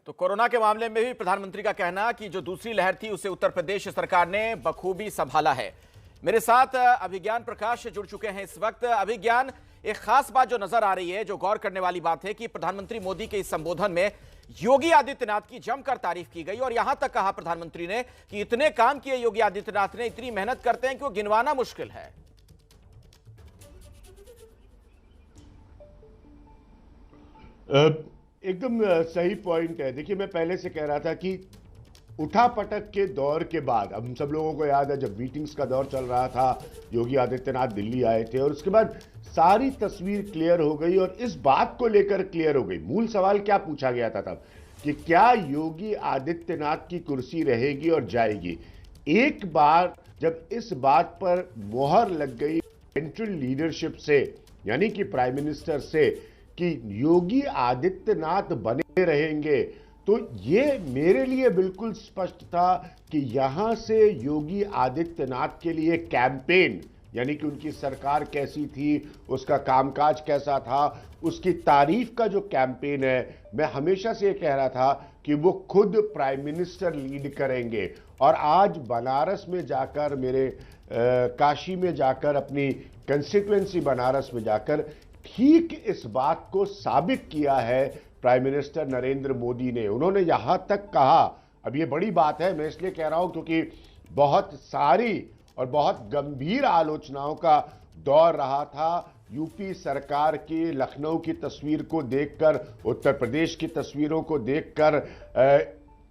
तो कोरोना के मामले में भी प्रधानमंत्री का कहना कि जो दूसरी लहर थी उसे उत्तर प्रदेश सरकार ने बखूबी संभाला है। मेरे साथ अभिज्ञान प्रकाश जुड़ चुके हैं इस वक्त। अभिज्ञान, एक खास बात जो नजर आ रही है, जो गौर करने वाली बात है कि प्रधानमंत्री मोदी के इस संबोधन में योगी आदित्यनाथ की जमकर तारीफ की गई और यहां तक कहा प्रधानमंत्री ने कि इतने काम किए योगी आदित्यनाथ ने, इतनी मेहनत करते हैं कि वो गिनवाना मुश्किल है। एकदम सही पॉइंट है। देखिए, मैं पहले से कह रहा था कि उठापटक के दौर के बाद, हम सब लोगों को याद है जब मीटिंग्स का दौर चल रहा था, योगी आदित्यनाथ दिल्ली आए थे और उसके बाद सारी तस्वीर क्लियर हो गई और इस बात को लेकर क्लियर हो गई। मूल सवाल क्या पूछा गया था तब कि क्या योगी आदित्यनाथ की कुर्सी रहेगी और जाएगी। एक बार जब इस बात पर मोहर लग गई सेंट्रल लीडरशिप से, यानी कि प्राइम मिनिस्टर से, कि योगी आदित्यनाथ बने रहेंगे, तो ये मेरे लिए बिल्कुल स्पष्ट था कि यहां से योगी आदित्यनाथ के लिए कैंपेन, यानी कि उनकी सरकार कैसी थी, उसका कामकाज कैसा था, उसकी तारीफ का जो कैंपेन है, मैं हमेशा से ये कह रहा था कि वो खुद प्राइम मिनिस्टर लीड करेंगे। और आज बनारस में जाकर, काशी में जाकर, अपनी कंस्टिट्यूएंसी बनारस में जाकर ठीक इस बात को साबित किया है प्राइम मिनिस्टर नरेंद्र मोदी ने। उन्होंने यहां तक कहा, अब ये बड़ी बात है, मैं इसलिए कह रहा हूं क्योंकि बहुत सारी और बहुत गंभीर आलोचनाओं का दौर रहा था यूपी सरकार की लखनऊ की तस्वीर को देखकर, उत्तर प्रदेश की तस्वीरों को देखकर,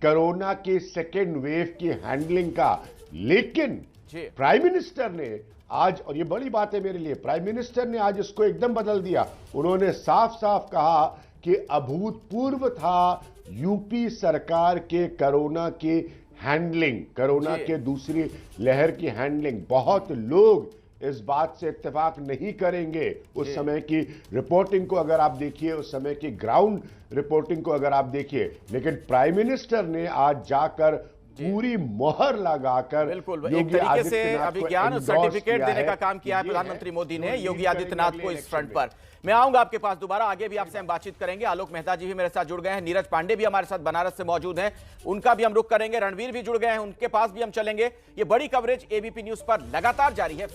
कोरोना के सेकेंड वेव की हैंडलिंग का। लेकिन प्राइम मिनिस्टर ने आज, और ये बड़ी बात है मेरे लिए, प्राइम मिनिस्टर ने आज इसको एकदम बदल दिया। उन्होंने साफ साफ कहा कि अभूतपूर्व था यूपी सरकार के कोरोना की हैंडलिंग, कोरोना के दूसरी लहर की हैंडलिंग। बहुत लोग इस बात से इत्तेफाक नहीं करेंगे। उस समय की रिपोर्टिंग को अगर आप देखिए, उस समय की ग्राउंड रिपोर्टिंग को अगर आप देखिए, लेकिन प्राइम मिनिस्टर ने आज जाकर पूरी मोहर लगाकर बिल्कुल एक तरीके से अभिज्ञान सर्टिफिकेट देने का काम किया है प्रधानमंत्री मोदी ने योगी आदित्यनाथ को इस फ्रंट पर। मैं आऊंगा आपके पास दोबारा, आगे भी आपसे हम बातचीत करेंगे। आलोक मेहता जी भी मेरे साथ जुड़ गए हैं, नीरज पांडे भी हमारे साथ बनारस से मौजूद हैं, उनका भी हम रुख करेंगे, रणवीर भी जुड़ गए हैं, उनके पास भी हम चलेंगे। ये बड़ी कवरेज एबीपी न्यूज पर लगातार जारी है।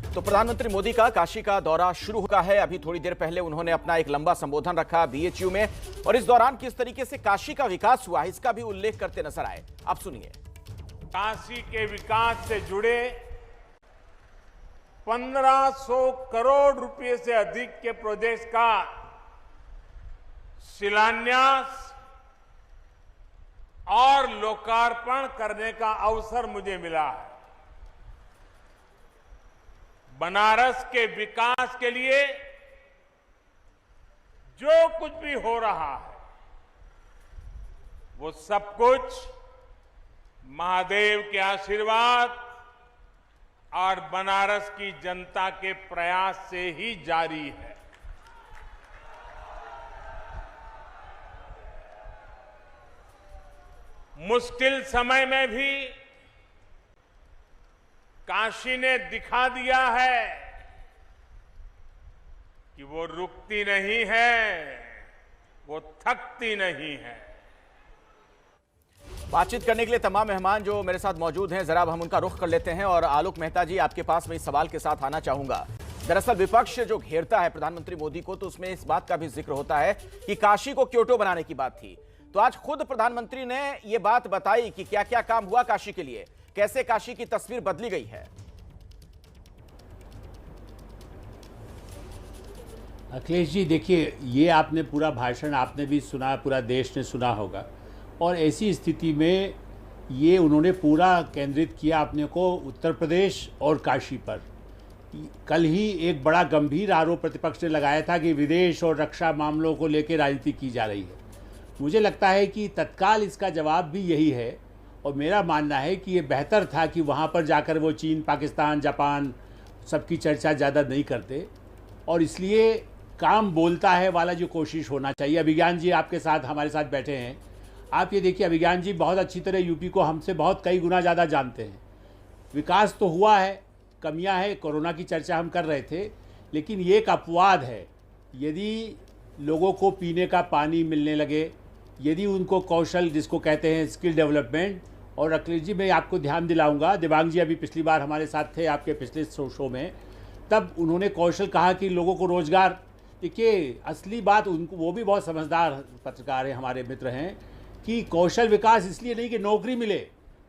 तो प्रधानमंत्री मोदी का काशी का दौरा शुरू हुआ है। अभी थोड़ी देर पहले उन्होंने अपना एक लंबा संबोधन रखा बीएचयू में और इस दौरान किस तरीके से काशी का विकास हुआ है इसका भी उल्लेख करते नजर आए। आप सुनिए। काशी के विकास से जुड़े 1500 करोड़ रुपए से अधिक के प्रोजेक्ट का शिलान्यास और लोकार्पण करने का अवसर मुझे मिला है। बनारस के विकास के लिए जो कुछ भी हो रहा है वो सब कुछ महादेव के आशीर्वाद और बनारस की जनता के प्रयास से ही जारी है। मुश्किल समय में भी काशी ने दिखा दिया है कि वो रुकती नहीं है, वो थकती नहीं है। बातचीत करने के लिए तमाम मेहमान जो मेरे साथ मौजूद हैं, जरा हम उनका रुख कर लेते हैं। और आलोक मेहता जी, आपके पास मैं इस सवाल के साथ आना चाहूंगा। दरअसल विपक्ष जो घेरता है प्रधानमंत्री मोदी को, तो उसमें इस बात का भी जिक्र होता है कि काशी को क्योटो बनाने की बात थी। तो आज खुद प्रधानमंत्री ने यह बात बताई कि क्या क्या काम हुआ काशी के लिए, कैसे काशी की तस्वीर बदली गई है। अखिलेश जी, देखिए, ये आपने पूरा भाषण आपने भी सुना, पूरा देश ने सुना होगा, और ऐसी स्थिति में ये उन्होंने पूरा केंद्रित किया अपने को उत्तर प्रदेश और काशी पर। कल ही एक बड़ा गंभीर आरोप प्रतिपक्ष ने लगाया था कि विदेश और रक्षा मामलों को लेकर राजनीति की जा रही है। मुझे लगता है कि तत्काल इसका जवाब भी यही है, और मेरा मानना है कि ये बेहतर था कि वहाँ पर जाकर वो चीन, पाकिस्तान, जापान सबकी चर्चा ज़्यादा नहीं करते, और इसलिए काम बोलता है वाला जो कोशिश होना चाहिए। अभिज्ञान जी आपके साथ, हमारे साथ बैठे हैं। आप ये देखिए, अभिज्ञान जी बहुत अच्छी तरह यूपी को हमसे बहुत कई गुना ज़्यादा जानते हैं। विकास तो हुआ है, कमियां हैं, कोरोना की चर्चा हम कर रहे थे, लेकिन ये एक अपवाद है। यदि लोगों को पीने का पानी मिलने लगे, यदि उनको कौशल, जिसको कहते हैं स्किल डेवलपमेंट, और अखिलेश जी मैं आपको ध्यान दिलाऊंगा, दिव्यांग जी अभी पिछली बार हमारे साथ थे आपके पिछले शो में, तब उन्होंने कौशल कहा कि लोगों को रोजगार। देखिए असली बात, उनको, वो भी बहुत समझदार पत्रकार हैं, हमारे मित्र हैं, कि कौशल विकास इसलिए नहीं कि नौकरी मिले,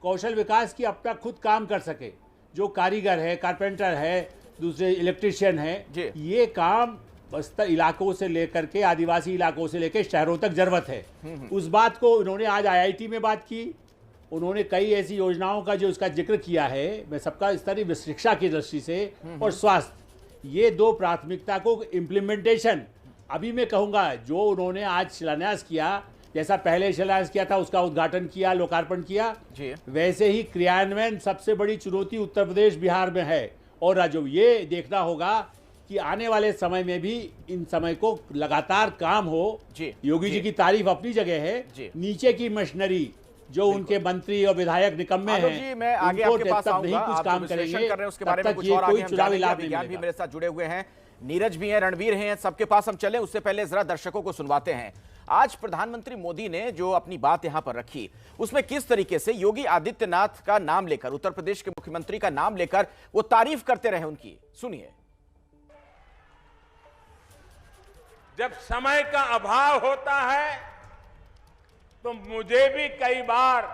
कौशल विकास की अपना खुद काम कर सके। जो कारीगर है, कारपेंटर है, दूसरे इलेक्ट्रिशियन है, ये काम बस्तर इलाकों से लेकर के, आदिवासी इलाकों से लेकर शहरों तक जरूरत है। उस बात को उन्होंने आज IIT में बात की। उन्होंने कई ऐसी योजनाओं का जो उसका जिक्र किया है, मैं सबका स्तरीय शिक्षा की दृष्टि से और स्वास्थ्य, ये दो प्राथमिकता को इम्प्लीमेंटेशन, अभी मैं कहूँगा जो उन्होंने आज शिलान्यास किया, जैसा पहले शिलान्यास किया था उसका उद्घाटन किया, लोकार्पण किया, वैसे ही क्रियान्वयन सबसे बड़ी चुनौती उत्तर प्रदेश बिहार में है। और राज्यों ये देखना होगा कि आने वाले समय में भी इन समय को लगातार काम हो। योगी जी की तारीफ अपनी जगह है, नीचे की मशीनरी जो उनके मंत्री और विधायक निकम्मे हैं, मैं आगे आपके पास नहीं कुछ काम करेंगे, उसके बारे में कुछ और आगे हम जानेंगे। विज्ञान भी मेरे साथ जुड़े हुए हैं, नीरज भी हैं, रणवीर हैं, सबके पास हम चले। उससे पहले जरा दर्शकों को सुनवाते हैं। आज प्रधानमंत्री मोदी ने जो अपनी बात यहां पर रखी, उसमें किस तरीके से योगी आदित्यनाथ का नाम लेकर, उत्तर प्रदेश के मुख्यमंत्री का नाम लेकर वो तारीफ करते रहे उनकी, सुनिए। जब समय का अभाव होता है तो मुझे भी कई बार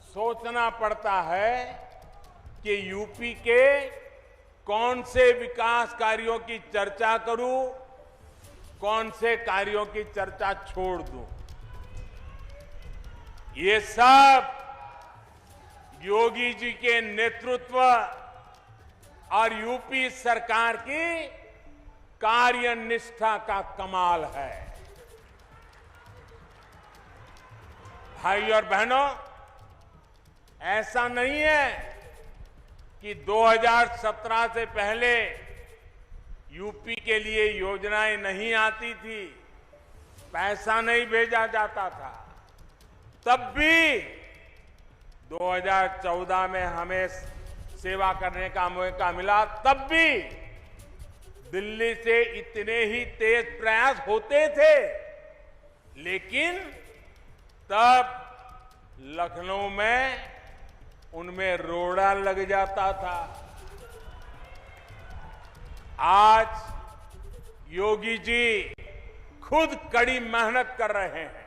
सोचना पड़ता है कि यूपी के कौन से विकास कार्यों की चर्चा करूं, कौन से कार्यों की चर्चा छोड़ दूं। ये सब योगी जी के नेतृत्व और यूपी सरकार की कार्यनिष्ठा का कमाल है। भाई और बहनों, ऐसा नहीं है कि 2017 से पहले यूपी के लिए योजनाएं नहीं आती थी, पैसा नहीं भेजा जाता था। तब भी 2014 में हमें सेवा करने का मौका मिला, तब भी दिल्ली से इतने ही तेज प्रयास होते थे, लेकिन तब लखनऊ में उनमें रोड़ा लग जाता था। आज योगी जी खुद कड़ी मेहनत कर रहे हैं।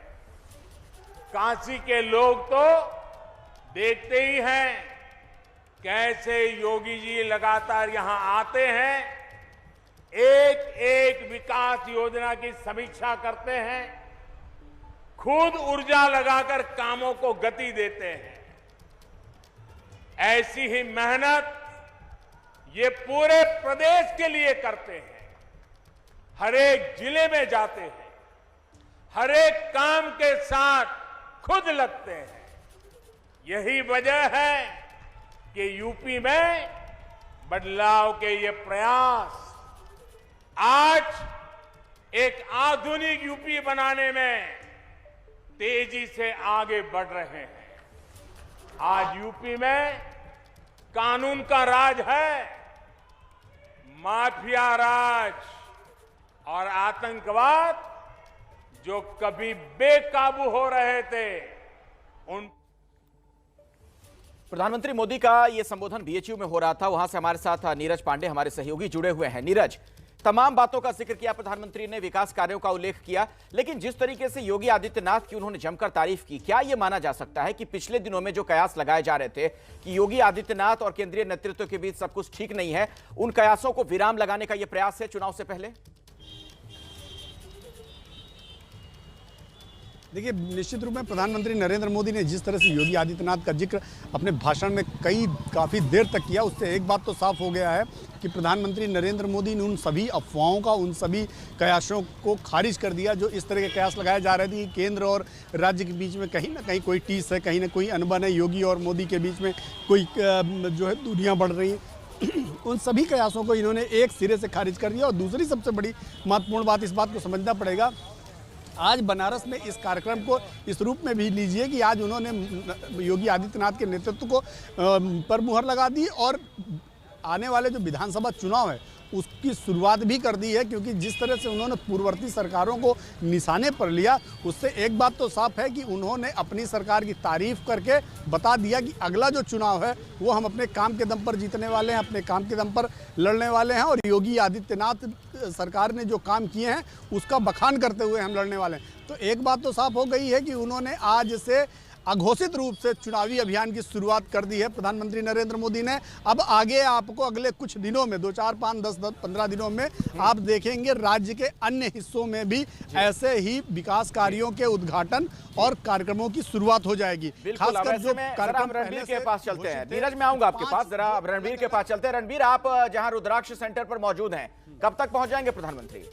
काशी के लोग तो देखते ही हैं कैसे योगी जी लगातार यहां आते हैं, एक एक विकास योजना की समीक्षा करते हैं, खुद ऊर्जा लगाकर कामों को गति देते हैं। ऐसी ही मेहनत ये पूरे प्रदेश के लिए करते हैं। हर एक जिले में जाते हैं, हर एक काम के साथ खुद लगते हैं। यही वजह है कि यूपी में बदलाव के ये प्रयास आज एक आधुनिक यूपी बनाने में तेजी से आगे बढ़ रहे हैं। आज यूपी में कानून का राज है, माफिया राज और आतंकवाद जो कभी बेकाबू हो रहे थे, उन प्रधानमंत्री मोदी का यह संबोधन BHU में हो रहा था। वहां से हमारे साथ नीरज पांडे हमारे सहयोगी जुड़े हुए हैं। नीरज, तमाम बातों का जिक्र किया प्रधानमंत्री ने, विकास कार्यों का उल्लेख किया, लेकिन जिस तरीके से योगी आदित्यनाथ की उन्होंने जमकर तारीफ की, क्या यह माना जा सकता है कि पिछले दिनों में जो कयास लगाए जा रहे थे कि योगी आदित्यनाथ और केंद्रीय नेतृत्व के बीच सब कुछ ठीक नहीं है, उन कयासों को विराम लगाने का यह प्रयास है चुनाव से पहले? देखिए, निश्चित रूप में प्रधानमंत्री नरेंद्र मोदी ने जिस तरह से योगी आदित्यनाथ का जिक्र अपने भाषण में काफ़ी देर तक किया, उससे एक बात तो साफ हो गया है कि प्रधानमंत्री नरेंद्र मोदी ने उन सभी अफवाहों का, उन सभी कयासों को खारिज कर दिया जो इस तरह के कयास लगाए जा रहे थे कि केंद्र और राज्य के बीच में कहीं ना कहीं कोई टीस है, कहीं ना कोई अनबन है, योगी और मोदी के बीच में कोई जो है दूरियाँ बढ़ रही हैं। उन सभी कयासों को इन्होंने एक सिरे से खारिज कर दिया। और दूसरी सबसे बड़ी महत्वपूर्ण बात, इस बात को समझना पड़ेगा, आज बनारस में इस कार्यक्रम को इस रूप में भी लीजिए कि आज उन्होंने योगी आदित्यनाथ के नेतृत्व को पर मुहर लगा दी और आने वाले जो विधानसभा चुनाव है उसकी शुरुआत भी कर दी है, क्योंकि जिस तरह से उन्होंने पूर्ववर्ती सरकारों को निशाने पर लिया, उससे एक बात तो साफ है कि उन्होंने अपनी सरकार की तारीफ करके बता दिया कि अगला जो चुनाव है वो हम अपने काम के दम पर जीतने वाले हैं, अपने काम के दम पर लड़ने वाले हैं, और योगी आदित्यनाथ सरकार ने जो काम किए हैं उसका बखान करते हुए हम लड़ने वाले हैं। तो एक बात तो साफ हो गई है कि उन्होंने आज से अघोषित रूप से चुनावी अभियान की शुरुआत कर दी है प्रधानमंत्री नरेंद्र मोदी ने। अब आगे आपको अगले कुछ दिनों में 2, 4, 5, 10, 15 दिनों में आप देखेंगे राज्य के अन्य हिस्सों में भी ऐसे ही विकास कार्यों के उद्घाटन और कार्यक्रमों की शुरुआत हो जाएगी। खासकर जो कार्यक्रम रणबीर के पास चलते हैं, नीरज मैं आऊंगा आपके पास, जरा रणबीर के पास चलते हैं। रणबीर, आप जहां रुद्राक्ष सेंटर पर मौजूद हैं, कब तक पहुंच जाएंगे प्रधानमंत्री?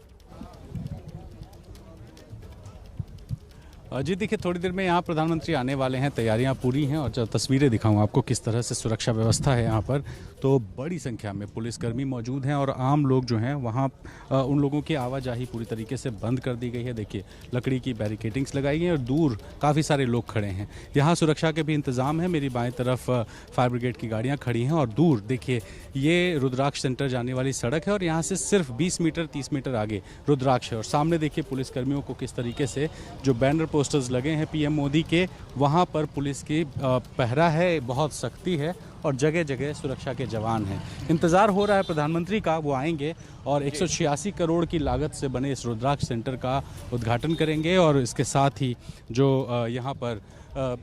जी देखिए, थोड़ी देर में यहाँ प्रधानमंत्री आने वाले हैं, तैयारियां पूरी हैं। और जब तस्वीरें दिखाऊं आपको किस तरह से सुरक्षा व्यवस्था है यहाँ पर, तो बड़ी संख्या में पुलिसकर्मी मौजूद हैं और आम लोग जो हैं वहाँ उन लोगों की आवाजाही पूरी तरीके से बंद कर दी गई है। देखिए, लकड़ी की बैरिकेडिंग्स लगाई गई हैं और दूर काफ़ी सारे लोग खड़े हैं। यहाँ सुरक्षा के भी इंतज़ाम है। मेरी बाएँ तरफ फायर ब्रिगेड की गाड़ियाँ खड़ी हैं और दूर देखिए ये रुद्राक्ष सेंटर जाने वाली सड़क है और यहाँ से सिर्फ 20 मीटर 30 मीटर आगे रुद्राक्ष है। और सामने देखिए पुलिसकर्मियों को किस तरीके से जो बैनर पोस्टर्स लगे हैं पीएम मोदी के, वहाँ पर पुलिस की पहरा है, बहुत सख्ती है और जगह जगह सुरक्षा के जवान हैं। इंतज़ार हो रहा है प्रधानमंत्री का, वो आएंगे और 186 करोड़ की लागत से बने इस रुद्राक्ष सेंटर का उद्घाटन करेंगे और इसके साथ ही जो यहाँ पर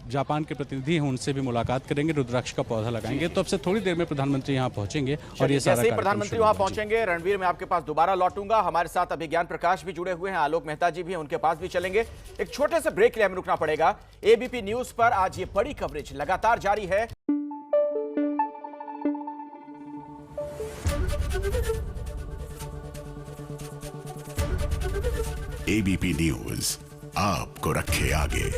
जापान के प्रतिनिधि हैं उनसे भी मुलाकात करेंगे, रुद्राक्ष का पौधा लगाएंगे। तो अब से थोड़ी देर में प्रधानमंत्री यहाँ पहुंचेंगे और ये सारा प्रधानमंत्री वहां पहुंचेंगे। रणबीर, मैं आपके पास दोबारा लौटूंगा। हमारे साथ अभिज्ञान प्रकाश भी जुड़े हुए हैं, आलोक मेहता जी भी हैं, उनके पास भी चलेंगे। एक छोटे से ब्रेक के लिए हमें रुकना पड़ेगा। एबीपी न्यूज पर आज ये बड़ी कवरेज लगातार जारी है। एबीपी न्यूज आपको रखे आगे।